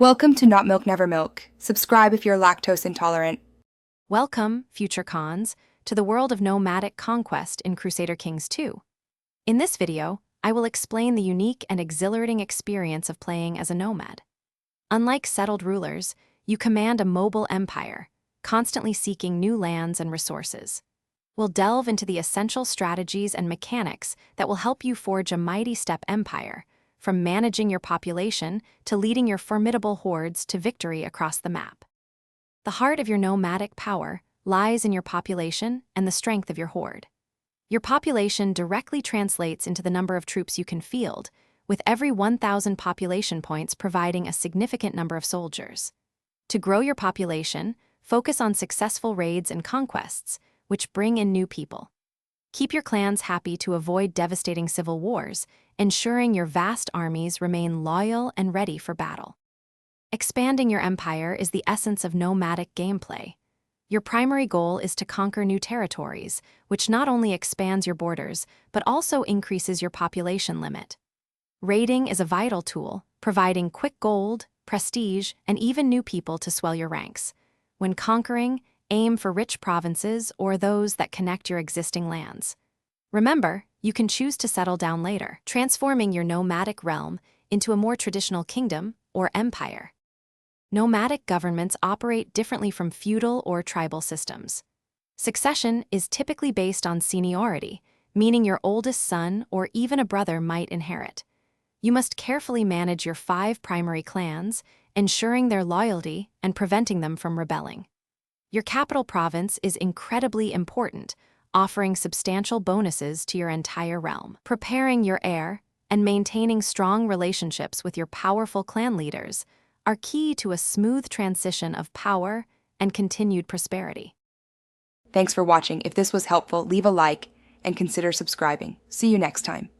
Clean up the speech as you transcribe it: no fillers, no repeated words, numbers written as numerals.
Welcome to Not Milk Never Milk. Subscribe if you're lactose intolerant. Welcome, future cons, to the world of nomadic conquest in Crusader Kings II. In this video, I will explain the unique and exhilarating experience of playing as a nomad. Unlike settled rulers, you command a mobile empire, constantly seeking new lands and resources. We'll delve into the essential strategies and mechanics that will help you forge a mighty step empire, from managing your population to leading your formidable hordes to victory across the map. The heart of your nomadic power lies in your population and the strength of your horde. Your population directly translates into the number of troops you can field, with every 1,000 population points providing a significant number of soldiers. To grow your population, focus on successful raids and conquests, which bring in new people. Keep your clans happy to avoid devastating civil wars, ensuring your vast armies remain loyal and ready for battle. Expanding your empire is the essence of nomadic gameplay. Your primary goal is to conquer new territories, which not only expands your borders, but also increases your population limit. Raiding is a vital tool, providing quick gold, prestige, and even new people to swell your ranks. When conquering, aim for rich provinces or those that connect your existing lands. Remember, you can choose to settle down later, transforming your nomadic realm into a more traditional kingdom or empire. Nomadic governments operate differently from feudal or tribal systems. Succession is typically based on seniority, meaning your oldest son or even a brother might inherit. You must carefully manage your 5 primary clans, ensuring their loyalty and preventing them from rebelling. Your capital province is incredibly important, offering substantial bonuses to your entire realm. Preparing your heir and maintaining strong relationships with your powerful clan leaders are key to a smooth transition of power and continued prosperity. Thanks for watching. If this was helpful, leave a like and consider subscribing. See you next time.